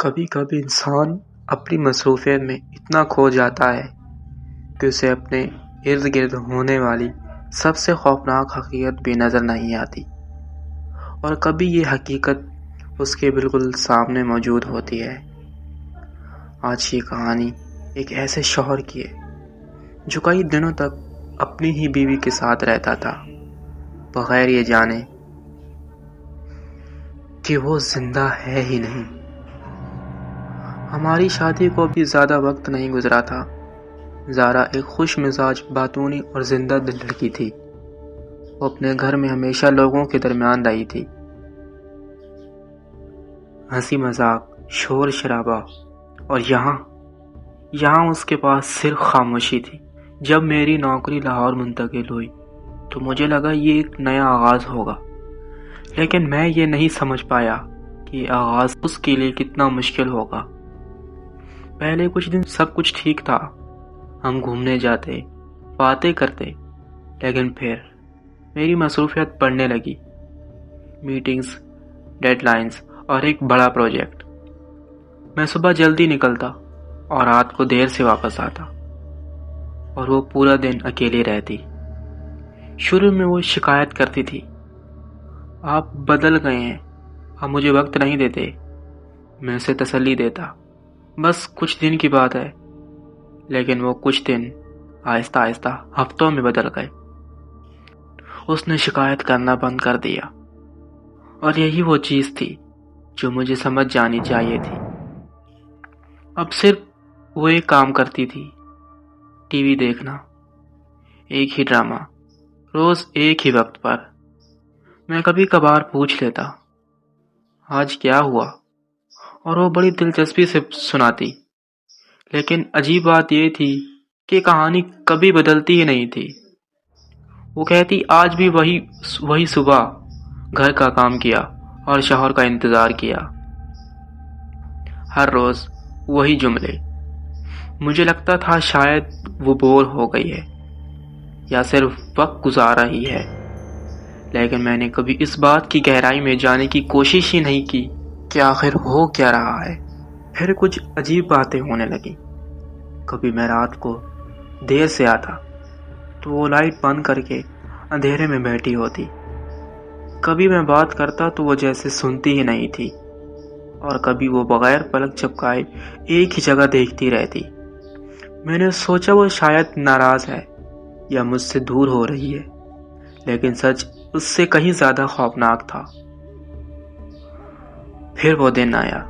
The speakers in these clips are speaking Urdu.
کبھی کبھی انسان اپنی مصروفیت میں اتنا کھو جاتا ہے کہ اسے اپنے ارد گرد ہونے والی سب سے خوفناک حقیقت بھی نظر نہیں آتی، اور کبھی یہ حقیقت اس کے بالکل سامنے موجود ہوتی ہے۔ آج کی کہانی ایک ایسے شوہر کی ہے جو کئی دنوں تک اپنی ہی بیوی کے ساتھ رہتا تھا، بغیر یہ جانے کہ وہ زندہ ہے ہی نہیں۔ ہماری شادی کو بھی زیادہ وقت نہیں گزرا تھا۔ زارا ایک خوش مزاج، باتونی اور زندہ دل لڑکی تھی۔ وہ اپنے گھر میں ہمیشہ لوگوں کے درمیان رہی تھی۔ ہنسی مذاق، شور شرابہ، اور یہاں اس کے پاس صرف خاموشی تھی۔ جب میری نوکری لاہور منتقل ہوئی تو مجھے لگا یہ ایک نیا آغاز ہوگا، لیکن میں یہ نہیں سمجھ پایا کہ یہ آغاز اس کے لیے کتنا مشکل ہوگا۔ پہلے کچھ دن سب کچھ ٹھیک تھا، ہم گھومنے جاتے، باتیں کرتے، لیکن پھر میری مصروفیت بڑھنے لگی۔ میٹنگز، ڈیڈ لائنز اور ایک بڑا پروجیکٹ۔ میں صبح جلدی نکلتا اور رات کو دیر سے واپس آتا، اور وہ پورا دن اکیلی رہتی۔ شروع میں وہ شکایت کرتی تھی، آپ بدل گئے ہیں، آپ مجھے وقت نہیں دیتے۔ میں اسے تسلی دیتا، بس کچھ دن کی بات ہے۔ لیکن وہ کچھ دن آہستہ آہستہ ہفتوں میں بدل گئے۔ اس نے شکایت کرنا بند کر دیا، اور یہی وہ چیز تھی جو مجھے سمجھ جانی چاہیے تھی۔ اب صرف وہ ایک کام کرتی تھی، ٹی وی دیکھنا، ایک ہی ڈرامہ، روز ایک ہی وقت پر۔ میں کبھی کبھار پوچھ لیتا، آج کیا ہوا؟ اور وہ بڑی دلچسپی سے سناتی، لیکن عجیب بات یہ تھی کہ کہانی کبھی بدلتی ہی نہیں تھی۔ وہ کہتی، آج بھی وہی صبح گھر کا کام کیا اور شوہر کا انتظار کیا، ہر روز وہی جملے۔ مجھے لگتا تھا شاید وہ بور ہو گئی ہے یا صرف وقت گزار رہی ہے، لیکن میں نے کبھی اس بات کی گہرائی میں جانے کی کوشش ہی نہیں کی کہ آخر ہو کیا رہا ہے۔ پھر کچھ عجیب باتیں ہونے لگیں۔ کبھی میں رات کو دیر سے آتا تو وہ لائٹ بند کر کے اندھیرے میں بیٹھی ہوتی۔ کبھی میں بات کرتا تو وہ جیسے سنتی ہی نہیں تھی، اور کبھی وہ بغیر پلک جھپکائے ایک ہی جگہ دیکھتی رہتی۔ میں نے سوچا وہ شاید ناراض ہے یا مجھ سے دور ہو رہی ہے، لیکن سچ اس سے کہیں زیادہ خوفناک تھا۔ پھر وہ دن آیا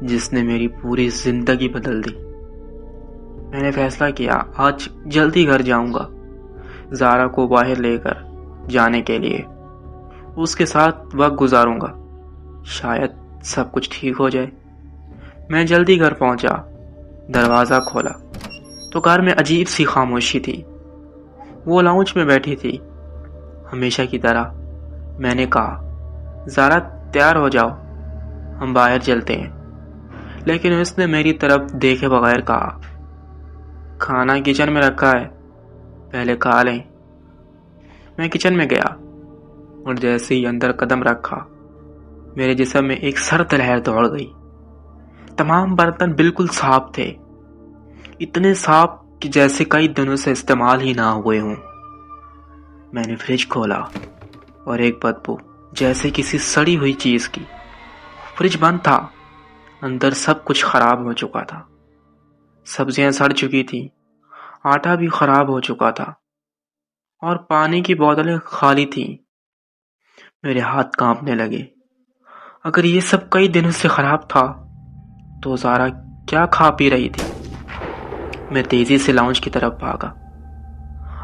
جس نے میری پوری زندگی بدل دی۔ میں نے فیصلہ کیا، آج جلدی گھر جاؤں گا، زارا کو باہر لے کر جانے کے لیے، اس کے ساتھ وقت گزاروں گا، شاید سب کچھ ٹھیک ہو جائے۔ میں جلدی گھر پہنچا، دروازہ کھولا تو گھر میں عجیب سی خاموشی تھی۔ وہ لاؤنج میں بیٹھی تھی، ہمیشہ کی طرح۔ میں نے کہا، زارا تیار ہو جاؤ، ہم باہر چلتے ہیں، لیکن اس نے میری طرف دیکھے بغیر کہا، کھانا کچن میں رکھا ہے، پہلے کھا لیں۔ میں کچن میں گیا، اور جیسے ہی اندر قدم رکھا، میرے جسم میں ایک سرد لہر دوڑ گئی۔ تمام برتن بالکل صاف تھے، اتنے صاف کہ جیسے کئی دنوں سے استعمال ہی نہ ہوئے ہوں۔ میں نے فریج کھولا، اور ایک بدبو جیسے کسی سڑی ہوئی چیز کی۔ فریج بند تھا، اندر سب کچھ خراب ہو چکا تھا۔ سبزیاں سڑ چکی تھیں، آٹا بھی خراب ہو چکا تھا، اور پانی کی بوتلیں خالی تھیں۔ میرے ہاتھ کانپنے لگے۔ اگر یہ سب کئی دنوں سے خراب تھا تو زارا کیا کھا پی رہی تھی؟ میں تیزی سے لاؤنج کی طرف بھاگا،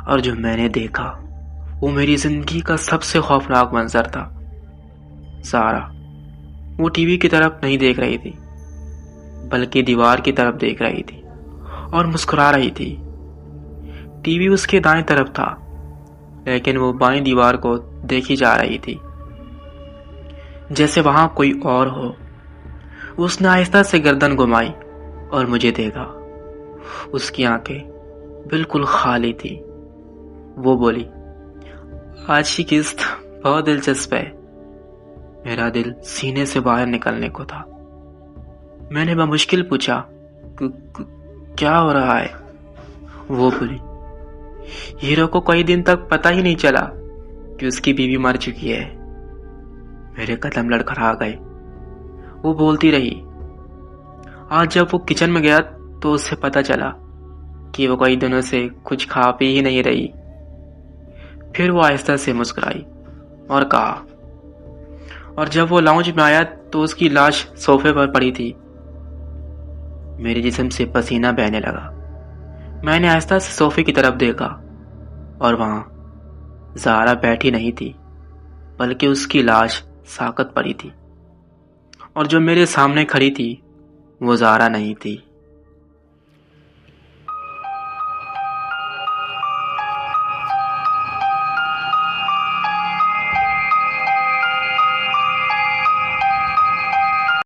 اور جو میں نے دیکھا وہ میری زندگی کا سب سے خوفناک منظر تھا۔ زارا وہ ٹی وی کی طرف نہیں دیکھ رہی تھی، بلکہ دیوار کی طرف دیکھ رہی تھی اور مسکرا رہی تھی۔ ٹی وی اس کے دائیں طرف تھا، لیکن وہ بائیں دیوار کو دیکھی جا رہی تھی، جیسے وہاں کوئی اور ہو۔ اس نے آہستہ سے گردن گھمائی اور مجھے دیکھا۔ اس کی آنکھیں بالکل خالی تھی۔ وہ بولی، آج کی قسط بہت دلچسپ ہے۔ میرا دل سینے سے باہر نکلنے کو تھا۔ میں نے بمشکل پوچھا کیا ہو رہا ہے؟ وہ بولی ہیرو کو کئی دن تک پتہ ہی نہیں چلا کہ اس کی بیوی مر چکی ہے۔ میرے قدم لڑکھڑا گئے۔ وہ بولتی رہی۔ آج جب وہ کچن میں گیا تو اس سے پتہ چلا کہ وہ کئی دنوں سے کچھ کھا پی ہی نہیں رہی۔ پھر وہ آہستہ سے مسکرائی اور کہا، اور جب وہ لاؤنج میں آیا تو اس کی لاش صوفے پر پڑی تھی۔ میرے جسم سے پسینہ بہنے لگا۔ میں نے آہستہ سے صوفے کی طرف دیکھا اور وہاں زہرا بیٹھی نہیں تھی بلکہ اس کی لاش ساکت پڑی تھی، اور جو میرے سامنے کھڑی تھی وہ زہرا نہیں تھی۔